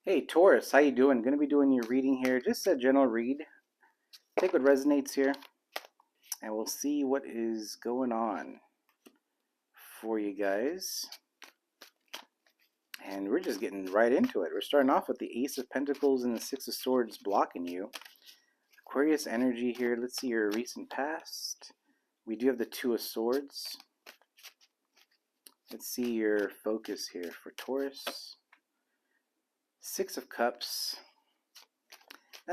Hey Taurus, how you doing? Going to be doing your reading here. Just a general read. Take what resonates here, and we'll see what is going on for you guys. And we're just getting right into it. We're starting off with the Ace of Pentacles and the Six of Swords blocking you. Aquarius energy here. Let's see your recent past. We do have the Two of Swords. Let's see your focus here for Taurus. Six of Cups.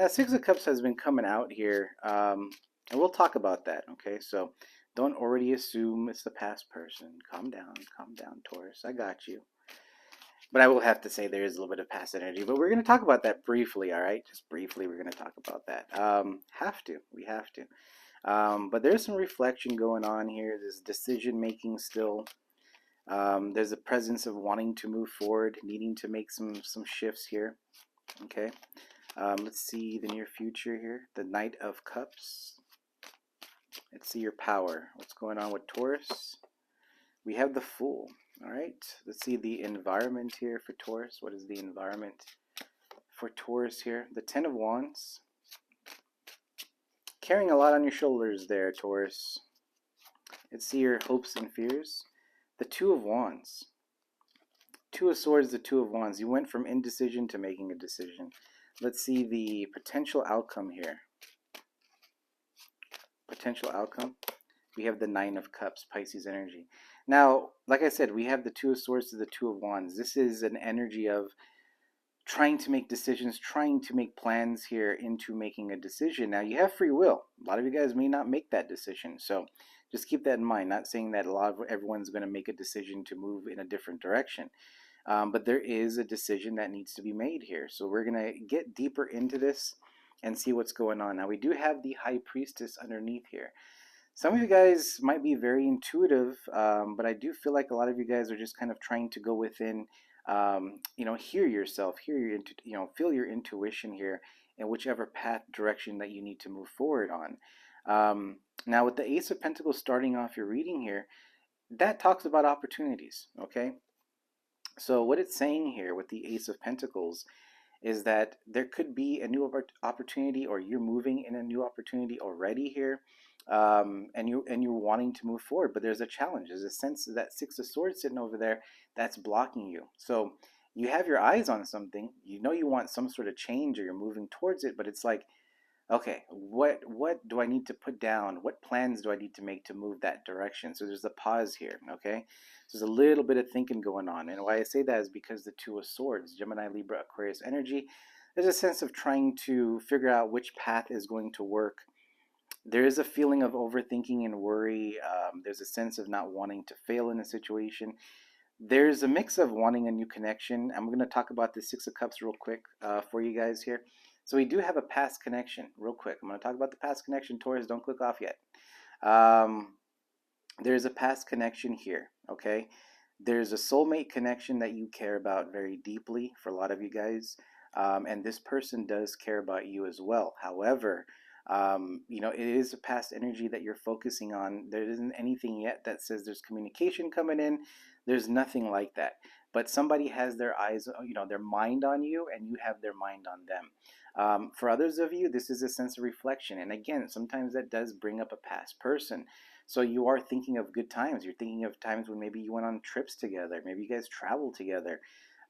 Six of Cups has been coming out here, and we'll talk about that, okay? So don't already assume it's the past person. Calm down, Taurus. I got you. But I will have to say there is a little bit of past energy, but we're going to talk about that briefly, all right? Just briefly, we're going to talk about that. We have to. But there's some reflection going on here. There's decision making still. There's a presence of wanting to move forward, needing to make some shifts here, okay? Let's see the near future here. The Knight of Cups. Let's see your power. What's going on with Taurus? We have the Fool. All right. Let's see the environment here for Taurus. What is the environment for Taurus here? The Ten of Wands. Carrying a lot on your shoulders there, Taurus. Let's see your hopes and fears. The Two of Wands. Two of Swords, the Two of Wands. You went from indecision to making a decision. Let's see the potential outcome here. Potential outcome. We have the Nine of Cups, Pisces energy. Now, like I said, we have the Two of Swords to the Two of Wands. This is an energy of trying to make decisions, trying to make plans here into making a decision. Now, you have free will. A lot of you guys may not make that decision. So just keep that in mind. Not saying that everyone's going to make a decision to move in a different direction. But there is a decision that needs to be made here. So we're going to get deeper into this and see what's going on. Now, we do have the High Priestess underneath here. Some of you guys might be very intuitive, but I do feel like a lot of you guys are just kind of trying to go within, hear yourself, feel your intuition here in whichever path direction that you need to move forward on. Now, with the Ace of Pentacles starting off your reading here, that talks about opportunities, okay? So what it's saying here with the Ace of Pentacles is that there could be a new opportunity, or you're moving in a new opportunity already here, and you're wanting to move forward, but there's a challenge. There's a sense of that Six of Swords sitting over there that's blocking you. So you have your eyes on something, you know you want some sort of change, or you're moving towards it, but it's like, okay, what do I need to put down? What plans do I need to make to move that direction? So there's a pause here, okay? So there's a little bit of thinking going on. And why I say that is because the Two of Swords, Gemini, Libra, Aquarius energy, there's a sense of trying to figure out which path is going to work. There is a feeling of overthinking and worry. There's a sense of not wanting to fail in a situation. There's a mix of wanting a new connection. I'm going to talk about the Six of Cups real quick for you guys here. So we do have a past connection real quick. I'm going to talk about the past connection. Taurus, don't click off yet. There's a past connection here, okay? There's a soulmate connection that you care about very deeply for a lot of you guys. And this person does care about you as well. However, it is a past energy that you're focusing on. There isn't anything yet that says there's communication coming in. There's nothing like that. But somebody has their eyes, their mind on you, and you have their mind on them. For others of you, this is a sense of reflection. And again, sometimes that does bring up a past person. So you are thinking of good times. You're thinking of times when maybe you went on trips together. Maybe you guys traveled together.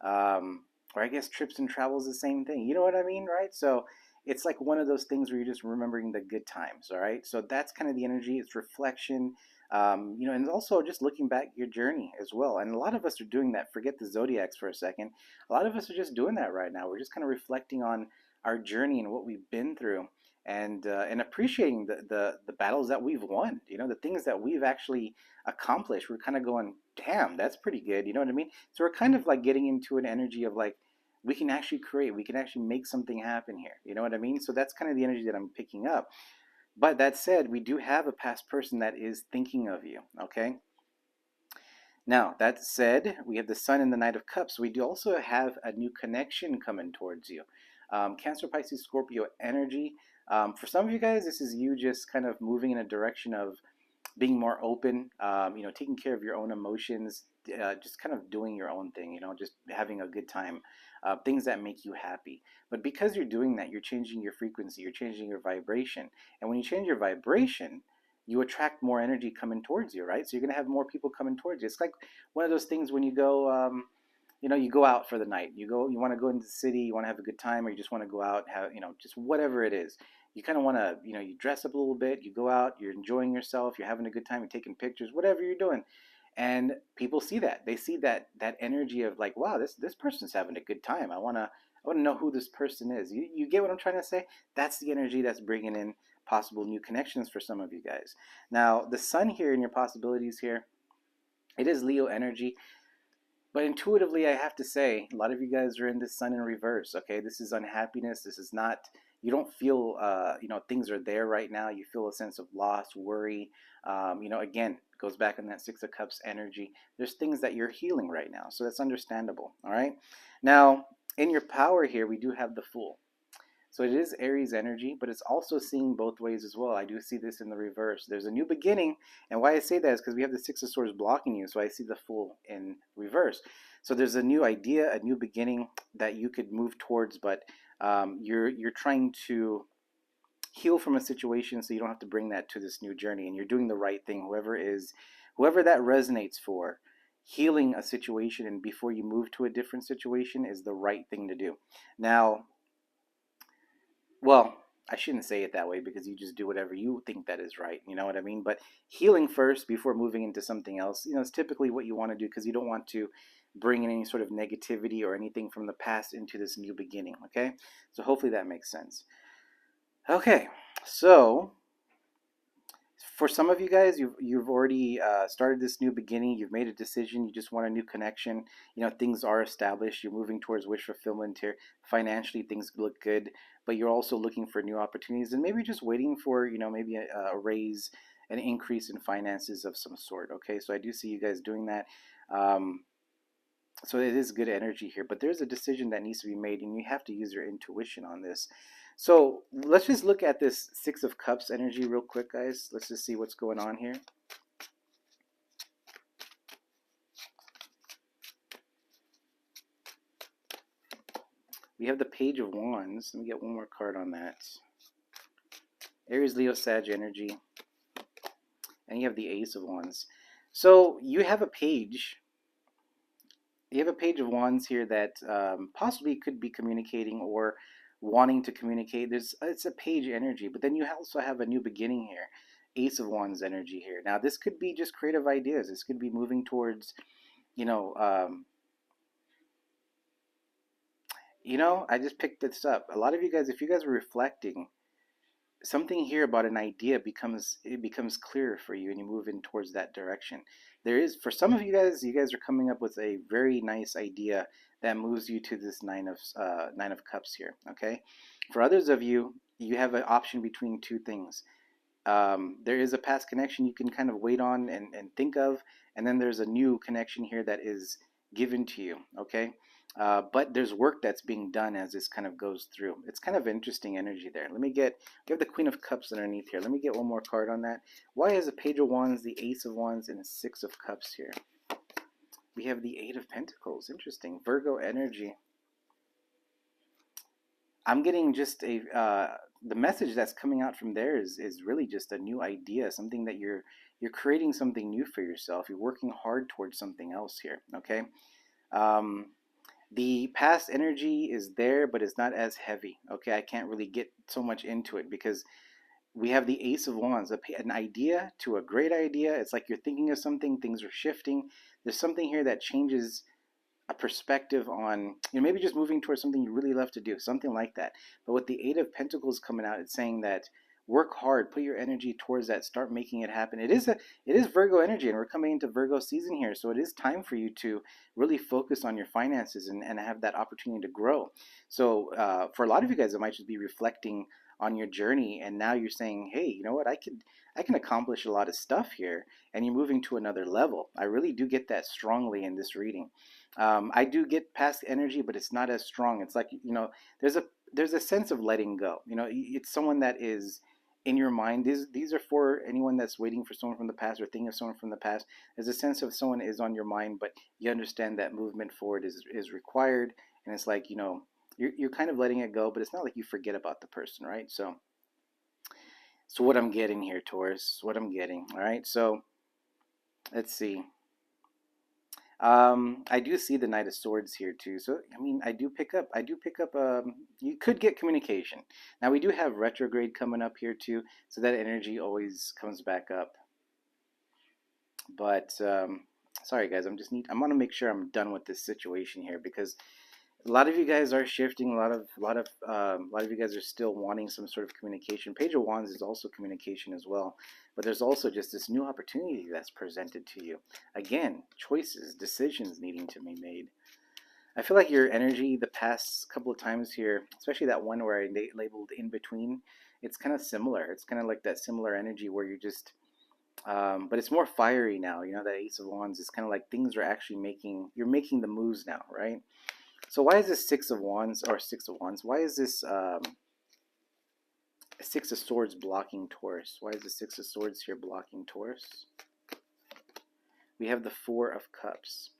Or I guess trips and travel is the same thing. You know what I mean, right? So it's like one of those things where you're just remembering the good times, all right? So that's kind of the energy. It's reflection, and also just looking back your journey as well. And a lot of us are doing that. Forget the zodiacs for a second. A lot of us are just doing that right now. We're just kind of reflecting on our journey and what we've been through, and appreciating the battles that we've won. The things that we've actually accomplished. We're kind of going, damn, that's pretty good. You know what I mean? So we're kind of like getting into an energy of like, we can actually create, we can actually make something happen here. You know what I mean? So that's kind of the energy that I'm picking up. But that said, we do have a past person that is thinking of you, okay? Now, that said, we have the Sun and the Knight of Cups. We do also have a new connection coming towards you. Cancer, Pisces, Scorpio energy. For some of you guys, this is you just kind of moving in a direction of being more open, taking care of your own emotions, just kind of doing your own thing, just having a good time, things that make you happy. But because you're doing that, you're changing your frequency, you're changing your vibration. And when you change your vibration, you attract more energy coming towards you, right? So you're going to have more people coming towards you. It's like one of those things when you go, you go out for the night. You want to go into the city, you want to have a good time, or you just want to go out, have, just whatever it is. You kind of want to, you dress up a little bit, you go out, you're enjoying yourself, you're having a good time, you're taking pictures, whatever you're doing. And people see that. They see that energy of like, wow, this person's having a good time. I want to know who this person is. You get what I'm trying to say? That's the energy that's bringing in possible new connections for some of you guys. Now, the sun here in your possibilities here, it is Leo energy. But intuitively, I have to say, a lot of you guys are in this sun in reverse. Okay, this is unhappiness. This is not. You don't feel, things are there right now. You feel a sense of loss, worry. Again, goes back in that Six of Cups energy. There's things that you're healing right now, so that's understandable. All right. Now, in your power here, we do have the Fool. So it is Aries energy, but it's also seeing both ways as well. I do see this in the reverse. There's a new beginning, and why I say that is because we have the Six of Swords blocking you, so I see the Fool in reverse. So there's a new idea, a new beginning that you could move towards, but you're trying to heal from a situation so you don't have to bring that to this new journey, and you're doing the right thing. Whoever that resonates for, healing a situation and before you move to a different situation is the right thing to do. Now, well, I shouldn't say it that way because you just do whatever you think that is right. You know what I mean? But healing first before moving into something else, is typically what you want to do because you don't want to bring in any sort of negativity or anything from the past into this new beginning. Okay? So hopefully that makes sense. Okay, so for some of you guys, you've already started this new beginning. You've made a decision. You just want a new connection. Things are established. You're moving towards wish fulfillment here. Financially, things look good, but you're also looking for new opportunities and maybe just waiting for maybe a raise, an increase in finances of some sort. Okay, so I do see you guys doing that. Um, so it is good energy here, but there's a decision that needs to be made, and you have to use your intuition on this. So let's just look at this Six of Cups energy real quick, guys. Let's just see what's going on here. We have the Page of Wands. Let me get one more card on that. Aries, Leo, Sag energy. And you have the Ace of Wands. So you have a page. You have a Page of Wands here that possibly could be communicating or wanting to communicate. It's a page energy, but then you also have a new beginning here. Ace of Wands energy here. Now this could be just creative ideas. This could be moving towards, I just picked this up. A lot of you guys, if you guys are reflecting, something here about an idea becomes clearer for you, and you move in towards that direction. There is, for some of you guys are coming up with a very nice idea that moves you to this Nine of Cups here. Okay, for others of you, you have an option between two things. There is a past connection you can kind of wait on and think of, and then there's a new connection here that is given to you. Okay, but there's work that's being done as this kind of goes through. It's kind of interesting energy there. We have the Queen of Cups underneath here. Let me get one more card on that. Why is the Page of Wands, the Ace of Wands, and the Six of Cups here? We have the Eight of Pentacles. Interesting. Virgo energy. I'm getting just the message that's coming out from there is really just a new idea, something that you're creating something new for yourself. You're working hard towards something else here. Okay. The past energy is there, but it's not as heavy. Okay, I can't really get so much into it because we have the Ace of Wands, an idea to a great idea. It's like you're thinking of something, things are shifting. There's something here that changes a perspective on, maybe just moving towards something you really love to do, something like that. But with the Eight of Pentacles coming out, it's saying that work hard, put your energy towards that, start making it happen. It is Virgo energy, and we're coming into Virgo season here, so it is time for you to really focus on your finances and have that opportunity to grow. So for a lot of you guys, it might just be reflecting on your journey, and now you're saying, hey, you know what, I can accomplish a lot of stuff here, and you're moving to another level. I really do get that strongly in this reading. I do get past energy, but it's not as strong. It's like, there's a sense of letting go. It's someone that is in your mind. These are for anyone that's waiting for someone from the past or thinking of someone from the past. There's a sense of someone is on your mind, but you understand that movement forward is required, and it's like, you're kind of letting it go, but it's not like you forget about the person, right? So what I'm getting here, Taurus, what I'm getting, all right? So let's see. I do see the Knight of Swords here too. So I mean, I do pick up. You could get communication. Now we do have retrograde coming up here too, so that energy always comes back up. But sorry guys, I'm gonna make sure I'm done with this situation here, because a lot of you guys are shifting. A lot of you guys are still wanting some sort of communication. Page of Wands is also communication as well, but there's also just this new opportunity that's presented to you. Again, choices, decisions needing to be made. I feel like your energy the past couple of times here, especially that one where I labeled in between, it's kind of similar. It's kind of like that similar energy where you're just, but it's more fiery now. You know, that Ace of Wands is kind of like things are actually you're making the moves now, right? So why is this Six of Wands, or Six of Wands? Why is this Six of Swords blocking Taurus? Why is the Six of Swords here blocking Taurus? We have the Four of Cups.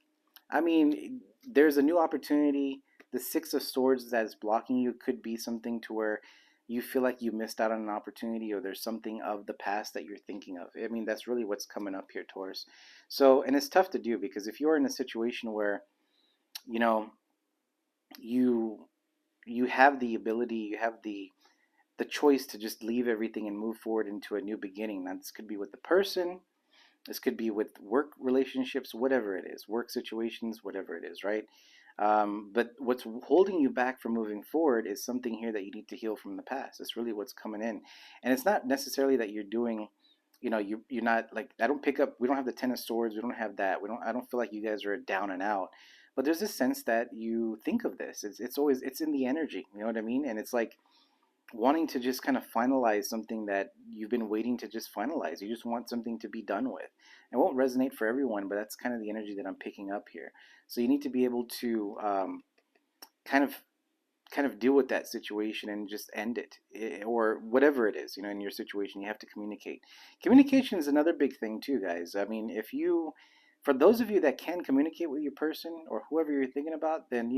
I mean, there's a new opportunity. The Six of Swords that is blocking you could be something to where you feel like you missed out on an opportunity, or there's something of the past that you're thinking of. I mean, that's really what's coming up here, Taurus. So, and it's tough to do, because if you're in a situation where, you know, you you have the ability, you have the choice to just leave everything and move forward into a new beginning. Now, this could be with the person, this could be with work relationships, whatever it is, work situations, whatever it is, right? But what's holding you back from moving forward is something here that you need to heal from the past. It's really what's coming in. And it's not necessarily that you're doing, you're not like, I don't pick up, we don't have the Ten of Swords, we don't have that. I don't feel like you guys are down and out. But there's this sense that you think of this. It's always, it's in the energy, you know what I mean? And it's like, wanting to just kind of finalize something that you've been waiting to just finalize. You just want something to be done with. It won't resonate for everyone, but that's kind of the energy that I'm picking up here. So you need to be able to kind of deal with that situation and just end it, or whatever it is, in your situation. You have to communicate. Communication is another big thing too, guys. I mean, for those of you that can communicate with your person or whoever you're thinking about, then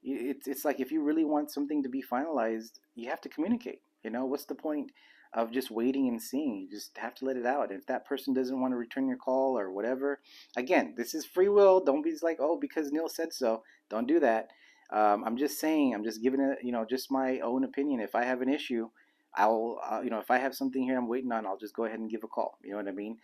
it's like, if you really want something to be finalized, you have to communicate. What's the point of just waiting and seeing? You just have to let it out. If that person doesn't want to return your call or whatever, again, this is free will. Don't be like, oh, because Neil said so. Don't do that. I'm just saying, I'm just giving it, just my own opinion. If I have an issue, I'll, if I have something here I'm waiting on, I'll just go ahead and give a call. You know what I mean?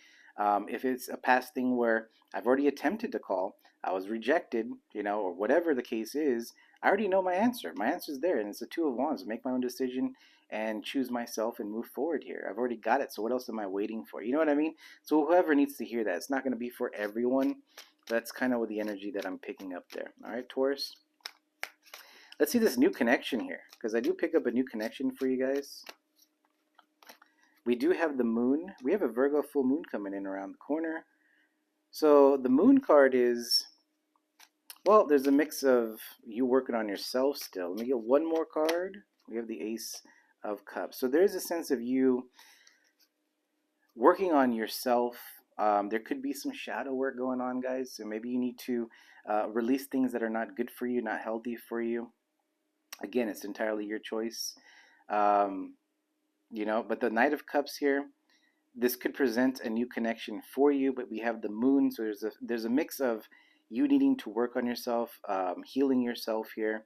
If it's a past thing where I've already attempted to call, I was rejected, or whatever the case is, I already know my answer. My answer is there, and it's the Two of Wands. Make my own decision and choose myself and move forward here. I've already got it, so what else am I waiting for? You know what I mean? So whoever needs to hear that, it's not going to be for everyone. That's kind of the energy that I'm picking up there. All right, Taurus? Let's see this new connection here, because I do pick up a new connection for you guys. We do have the moon. We have a Virgo full moon coming in around the corner. So the moon card is, well, there's a mix of you working on yourself still. Let me get one more card. We have the Ace of Cups. So there's a sense of you working on yourself. There could be some shadow work going on, guys. So maybe you need to release things that are not good for you, not healthy for you. Again, it's entirely your choice. But the Knight of Cups here, this could present a new connection for you, but we have the moon, so there's a mix of you needing to work on yourself, healing yourself here,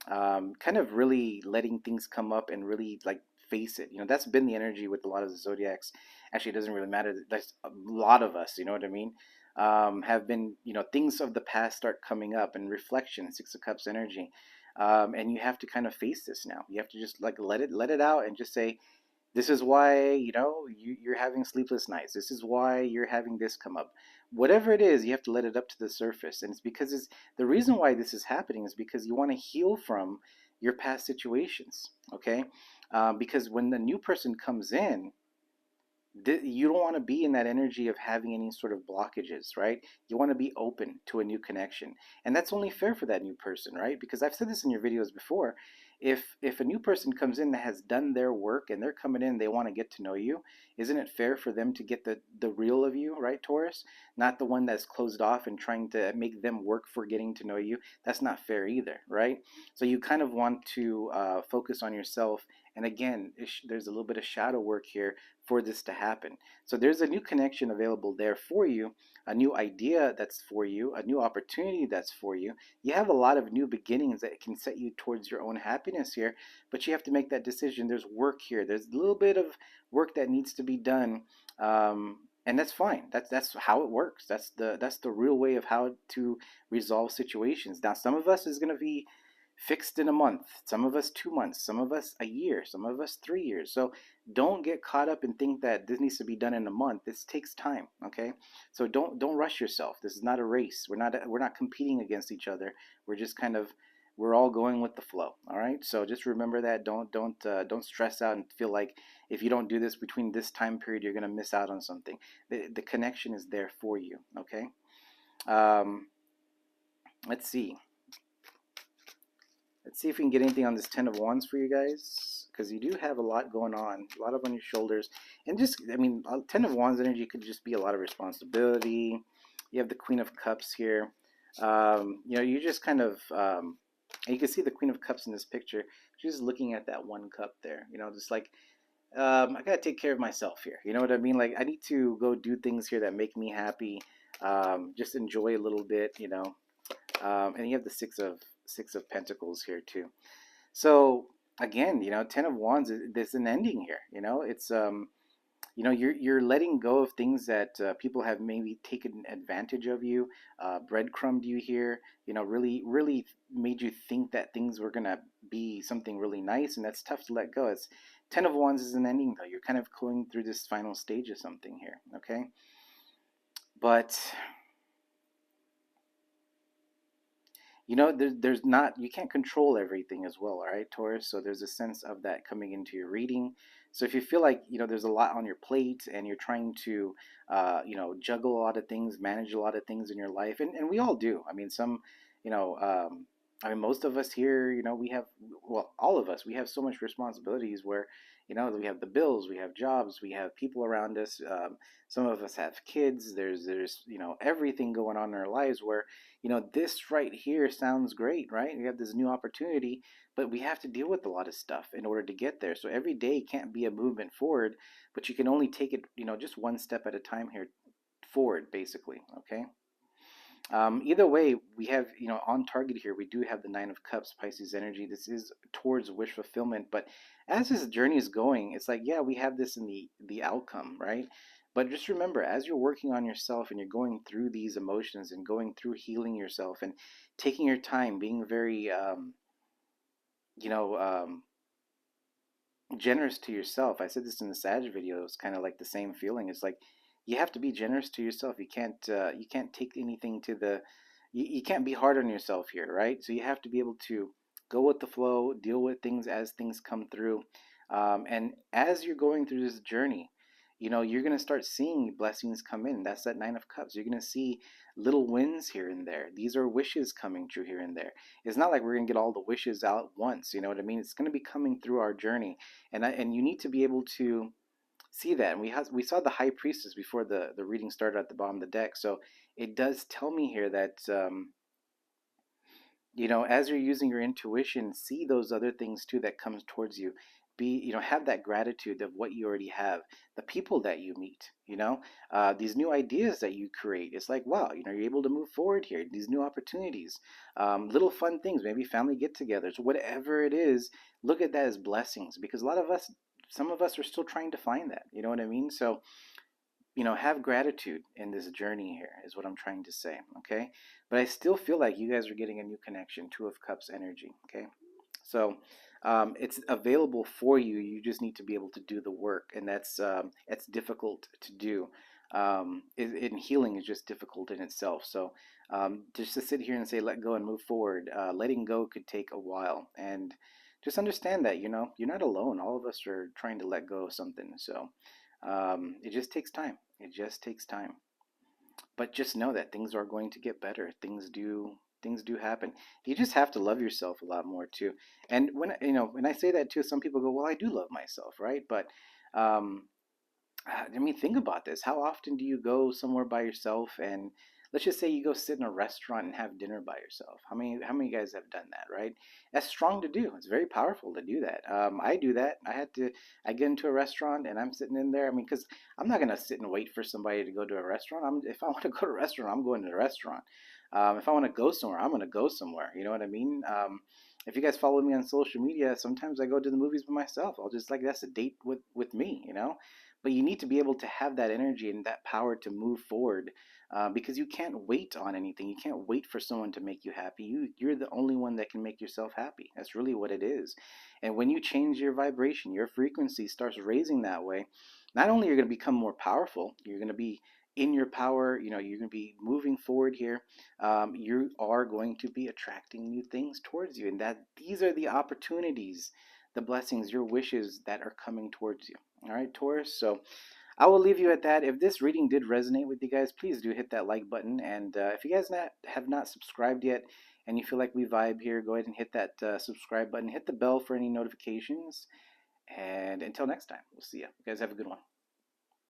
kind of really letting things come up and really like face it. That's been the energy with a lot of the zodiacs. Actually, it doesn't really matter. That's a lot of us, you know what I mean? Have been, things of the past start coming up, and reflection, Six of Cups energy. And you have to kind of face this now. You have to just like let it out and just say, this is why, you're having sleepless nights. This is why you're having this come up. Whatever it is, you have to let it up to the surface. And it's because the reason why this is happening is because you want to heal from your past situations, okay? Because when the new person comes in, You don't want to be in that energy of having any sort of blockages, right? You want to be open to a new connection. And that's only fair for that new person, right? Because I've said this in your videos before. If a new person comes in that has done their work and they're coming in, they want to get to know you, isn't it fair for them to get the real of you, right, Taurus? Not the one that's closed off and trying to make them work for getting to know you. That's not fair either, right? So you kind of want to focus on yourself. And again, there's a little bit of shadow work here for this to happen. So there's a new connection available there for you, a new idea that's for you, a new opportunity that's for you. You have a lot of new beginnings that can set you towards your own happiness here, but you have to make that decision. There's work here. There's a little bit of work that needs to be done. And that's fine. That's how it works. That's the real way of how to resolve situations. Now, some of us is going to be fixed in a month, some of us 2 months, some of us a year, some of us 3 years. So don't get caught up and think that this needs to be done in a month. This takes time, okay? So don't rush yourself. This is not a race. We're not competing against each other. We're just kind of we're all going with the flow. All right. So just remember that. Don't stress out and feel like if you don't do this between this time period, you're gonna miss out on something. The connection is there for you. Okay. Um, let's see. Let's see if we can get anything on this Ten of Wands for you guys, because you do have a lot going on, a lot up on your shoulders, and just, I mean, Ten of Wands energy could just be a lot of responsibility. You have the Queen of Cups here. You just kind of, and you can see the Queen of Cups in this picture. She's looking at that one cup there, just like, I gotta take care of myself here. You know what I mean? Like, I need to go do things here that make me happy. Just enjoy a little bit. And you have the Six of Pentacles here too. So again, Ten of Wands. There's an ending here. It's you're letting go of things that people have maybe taken advantage of you, breadcrumbed you here. Really, really made you think that things were gonna be something really nice, and that's tough to let go. It's Ten of Wands is an ending though. You're kind of going through this final stage of something here. Okay, but there's not, you can't control everything as well, all right, Taurus? So there's a sense of that coming into your reading. So if you feel like there's a lot on your plate and you're trying to juggle a lot of things, manage a lot of things in your life, and we all do. I mean, you know most of us here, we have, well, all of us, we have so much responsibilities where we have the bills, we have jobs, we have people around us. Some of us have kids. There's everything going on in our lives where this right here sounds great, right? We have this new opportunity, but we have to deal with a lot of stuff in order to get there. So every day can't be a movement forward, but you can only take it, just one step at a time here forward, basically. Okay. Either way, we have, on target here, we do have the Nine of Cups, Pisces energy. This is towards wish fulfillment. But as this journey is going, it's like, yeah, we have this in the outcome, right? But just remember, as you're working on yourself and you're going through these emotions and going through healing yourself and taking your time, being very, you know, um, generous to yourself. I said this in the Sag video. It's kind of like the same feeling. It's like you have to be generous to yourself. You can't take anything to the you can't be hard on yourself here, right? So you have to be able to go with the flow, deal with things as things come through. And as you're going through this journey, you're going to start seeing blessings come in. That's that Nine of Cups. You're going to see little wins here and there. These are wishes coming true here and there. It's not like we're going to get all the wishes out once. You know what I mean? It's going to be coming through our journey, and you need to be able to see that. And we saw the High Priestess before the reading started at the bottom of the deck. So it does tell me here that as you're using your intuition, see those other things too that comes towards you. Have that gratitude of what you already have, the people that you meet, these new ideas that you create. It's like, wow, you're able to move forward here, these new opportunities, little fun things, maybe family get-togethers, whatever it is. Look at that as blessings, because some of us are still trying to find that. You know what I mean? So have gratitude in this journey here is what I'm trying to say, okay? But I still feel like you guys are getting a new connection, Two of Cups energy, okay? So it's available for you. You just need to be able to do the work, and that's difficult to do. In healing is just difficult in itself. So just to sit here and say let go and move forward, letting go could take a while, and just understand that you're not alone. All of us are trying to let go of something. So It just takes time. It just takes time. But just know that things are going to get better. Things do happen. You just have to love yourself a lot more too. And when I say that too, some people go, "Well, I do love myself, right?" But um, I mean, think about this. How often do you go somewhere by yourself and let's just say you go sit in a restaurant and have dinner by yourself? How many guys have done that, right? That's strong to do. It's very powerful to do that. I do that. I get into a restaurant and I'm sitting in there. I mean, because I'm not gonna sit and wait for somebody to go to a restaurant. If I want to go to a restaurant, I'm going to the restaurant. If I want to go somewhere, I'm gonna go somewhere. You know what I mean? If you guys follow me on social media, sometimes I go to the movies by myself. I'll just like that's a date with me, you know. But you need to be able to have that energy and that power to move forward because you can't wait on anything. You can't wait for someone to make you happy. You're the only one that can make yourself happy. That's really what it is. And when you change your vibration, your frequency starts raising that way, not only you're going to become more powerful, you're going to be in your power, you're going to be moving forward here. You are going to be attracting new things towards you. And that these are the opportunities, the blessings, your wishes that are coming towards you. All right, Taurus. So I will leave you at that. If this reading did resonate with you guys, please do hit that like button. And if you guys have not subscribed yet and you feel like we vibe here, go ahead and hit that subscribe button. Hit the bell for any notifications. And until next time, we'll see you. You guys have a good one.